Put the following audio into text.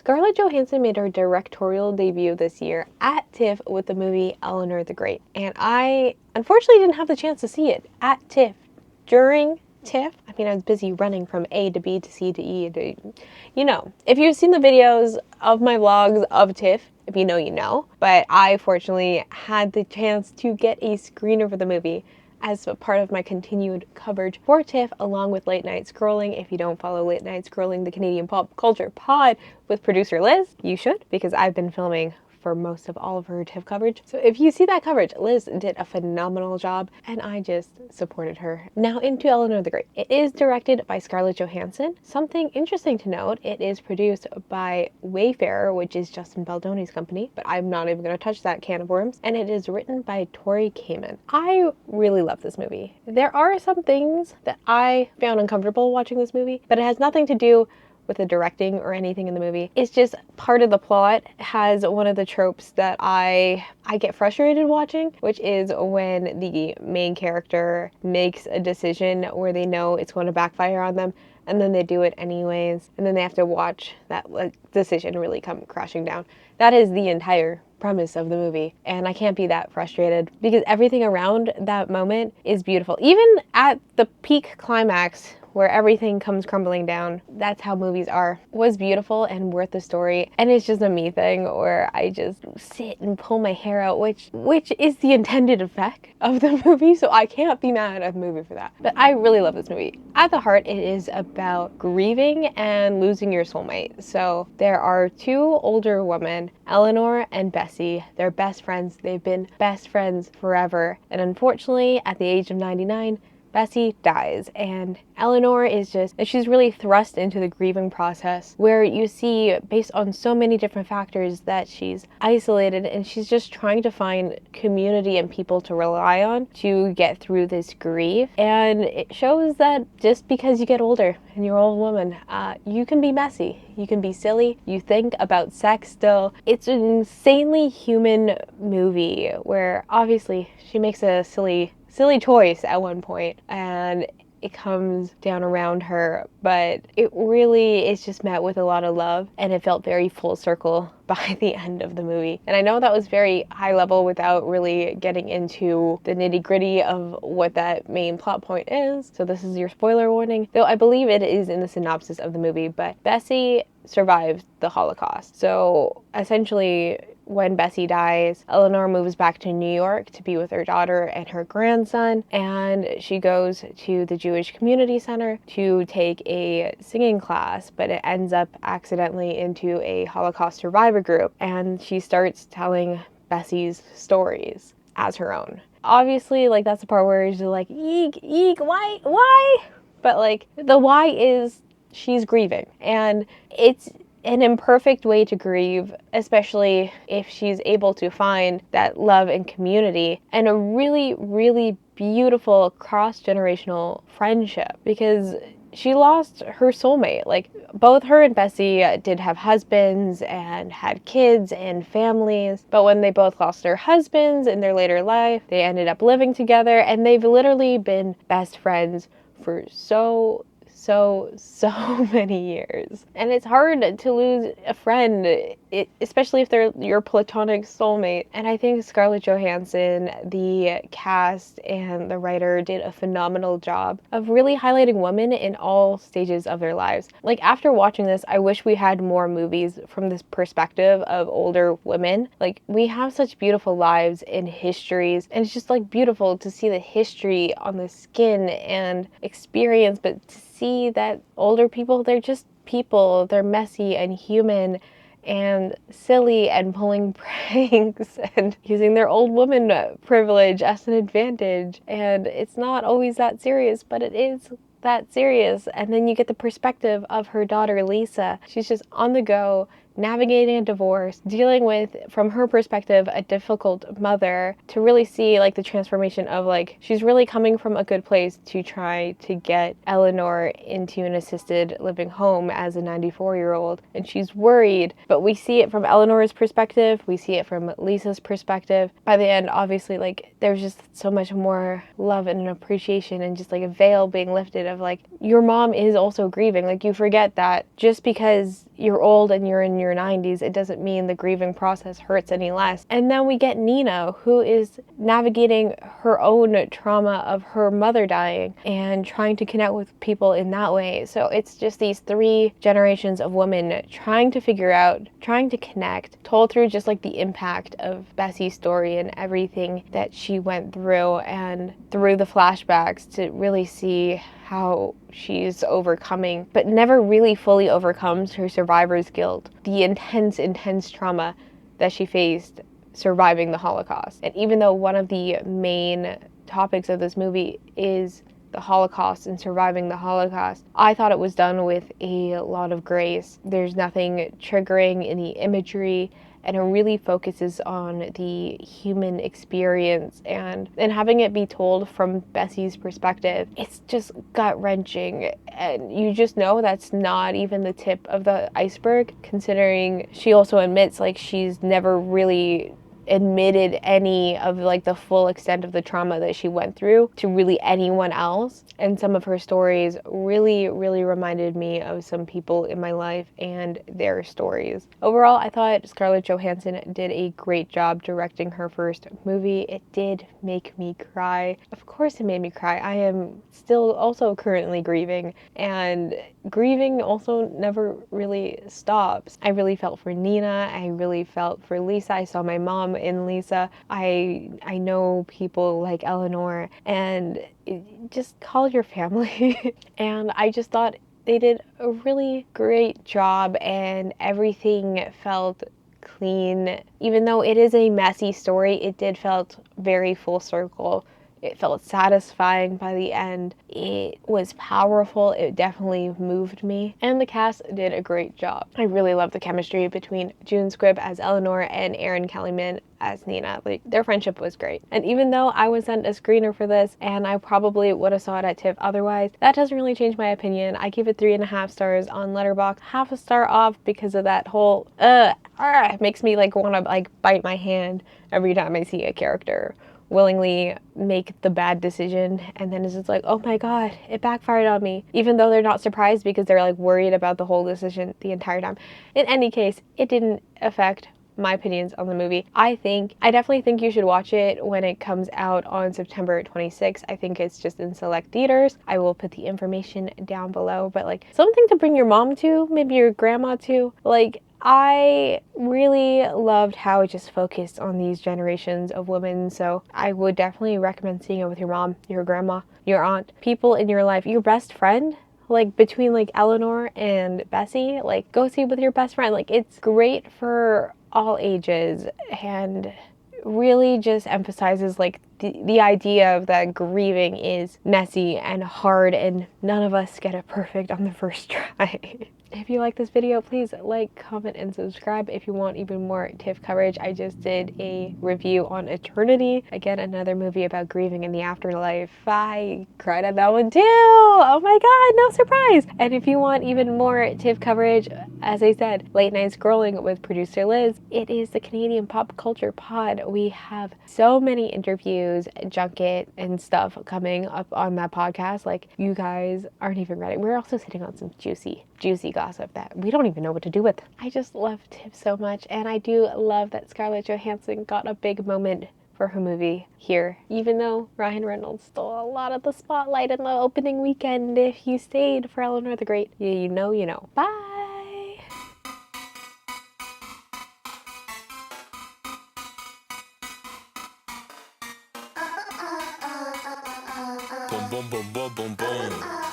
Scarlett Johansson made her directorial debut this year at TIFF with the movie Eleanor the Great, and I unfortunately didn't have the chance to see it at TIFF. During TIFF, I mean, I was busy running from A to B to C to E to, you know. If you've seen the videos of my vlogs of TIFF, if you know, you know. But I fortunately had the chance to get a screener for the movie as a part of my continued coverage for TIFF, along with Late Night Scrolling. If you don't follow Late Night Scrolling, the Canadian pop culture pod with producer Liz, you should, because I've been filming for most of all of her TIFF coverage. So if you see that coverage, Liz did a phenomenal job, and I just supported her. Now into Eleanor the Great. It is directed by Scarlett Johansson. Something interesting to note, it is produced by Wayfarer, which is Justin Baldoni's company, but I'm not even going to touch that can of worms, and it is written by Tori Kamen. I really love this movie. There are some things that I found uncomfortable watching this movie, but it has nothing to do with the directing or anything in the movie. It's just part of the plot has one of the tropes that I get frustrated watching, which is when the main character makes a decision where they know it's going to backfire on them, and then they do it anyways, and then they have to watch that decision really come crashing down. That is the entire premise of the movie, and I can't be that frustrated because everything around that moment is beautiful. Even at the peak climax where everything comes crumbling down, that's how movies are, was beautiful and worth the story. And it's just a me thing where I just sit and pull my hair out, which is the intended effect of the movie, so I can't be mad at the movie for that. But I really love this movie. At the heart, it is about grieving and losing your soulmate. So there are two older women, Eleanor and Bessie. They're best friends. They've been best friends forever. And unfortunately, at the age of 99, Bessie dies, and Eleanor she's really thrust into the grieving process where you see, based on so many different factors, that she's isolated and she's just trying to find community and people to rely on to get through this grief. And it shows that just because you get older and you're an old woman, you can be messy, you can be silly, you think about sex still. It's an insanely human movie where obviously she makes a silly choice at one point and it comes down around her, but it really is just met with a lot of love, and it felt very full circle by the end of the movie. And I know that was very high level without really getting into the nitty-gritty of what that main plot point is, so this is your spoiler warning, though I believe it is in the synopsis of the movie. But Bessie survived the Holocaust, so essentially when Bessie dies, Eleanor moves back to New York to be with her daughter and her grandson, and she goes to the Jewish Community Center to take a singing class, but it ends up accidentally into a Holocaust survivor group, and she starts telling Bessie's stories as her own. Obviously, like, that's the part where she's like, eek, why? But like, the why is she's grieving, and it's an imperfect way to grieve, especially if she's able to find that love and community and a really, really beautiful cross-generational friendship, because she lost her soulmate. Like, both her and Bessie did have husbands and had kids and families, but when they both lost their husbands in their later life, they ended up living together, and they've literally been best friends for so many years. And it's hard to lose a friend, especially if they're your platonic soulmate. And I think Scarlett Johansson, the cast, and the writer did a phenomenal job of really highlighting women in all stages of their lives. Like, after watching this, I wish we had more movies from this perspective of older women. Like, we have such beautiful lives and histories, and it's just like beautiful to see the history on the skin and experience, but to see that older people, they're just people. They're messy and human and silly and pulling pranks and using their old woman privilege as an advantage. And it's not always that serious, but it is that serious. And then you get the perspective of her daughter, Lisa. She's just on the go, navigating a divorce, dealing with, from her perspective, a difficult mother, to really see like the transformation of, like, she's really coming from a good place to try to get Eleanor into an assisted living home as a 94-year-old, and she's worried. But we see it from Eleanor's perspective, we see it from Lisa's perspective. By the end, obviously, like, there's just so much more love and an appreciation and just like a veil being lifted of like, your mom is also grieving. Like, you forget that just because you're old and you're in your 90s, it doesn't mean the grieving process hurts any less. And then we get Nina, who is navigating her own trauma of her mother dying and trying to connect with people in that way. So it's just these 3 generations of women trying to figure out, trying to connect, told through just like the impact of Bessie's story and everything that she went through, and through the flashbacks to really see how she's overcoming, but never really fully overcomes her survivor's guilt, the intense trauma that she faced surviving the Holocaust. And even though one of the main topics of this movie is the Holocaust and surviving the Holocaust, I thought it was done with a lot of grace. There's nothing triggering in the imagery, and it really focuses on the human experience, and having it be told from Bessie's perspective, it's just gut-wrenching, and you just know that's not even the tip of the iceberg, considering she also admits, like, she's never really admitted any of like the full extent of the trauma that she went through to really anyone else. And some of her stories really reminded me of some people in my life and their stories. Overall, I thought Scarlett Johansson did a great job directing her first movie. It did make me cry. Of course it made me cry. I am still also currently grieving, and grieving also never really stops. I really felt for Nina. I really felt for Lisa. I saw my mom in Lisa. I know people like Eleanor, and just call your family. And I just thought they did a really great job, and everything felt clean. Even though it is a messy story, it did felt very full circle. It felt satisfying by the end. It was powerful. It definitely moved me. And the cast did a great job. I really love the chemistry between June Squibb as Eleanor and Erin Kellyman as Nina. Like, their friendship was great. And even though I was sent a screener for this, and I probably would have saw it at TIFF otherwise, that doesn't really change my opinion. I give it 3.5 stars on Letterboxd. Half a star off because of that whole, it makes me like want to like bite my hand every time I see a character willingly make the bad decision, and then it's just like, oh my god, it backfired on me, even though they're not surprised because they're like worried about the whole decision the entire time. In any case, it didn't affect my opinions on the movie. I definitely think you should watch it when it comes out on September 26th. I think it's just in select theaters. I will put the information down below, but like something to bring your mom to, maybe your grandma to. Like, I really loved how it just focused on these generations of women, so I would definitely recommend seeing it with your mom, your grandma, your aunt, people in your life, your best friend. Like, between like Eleanor and Bessie, like, go see it with your best friend. Like, it's great for all ages, and really just emphasizes like the idea of that grieving is messy and hard, and none of us get it perfect on the first try. If you like this video, please like, comment, and subscribe. If you want even more TIFF coverage, I just did a review on Eternity. Again, another movie about grieving in the afterlife. I cried at that one too! Oh my god, no surprise! And if you want even more TIFF coverage, as I said, Late Night Scrolling with producer Liz, it is the Canadian Pop Culture Pod. We have so many interviews, junket, and stuff coming up on that podcast. Like, you guys aren't even ready. We're also sitting on some juicy gossip that we don't even know what to do with. I just love TIFF so much, and I do love that Scarlett Johansson got a big moment for her movie here, even though Ryan Reynolds stole a lot of the spotlight in the opening weekend. If you stayed for Eleanor the Great, you know. Bye! Boom, boom, boom, boom, boom, boom.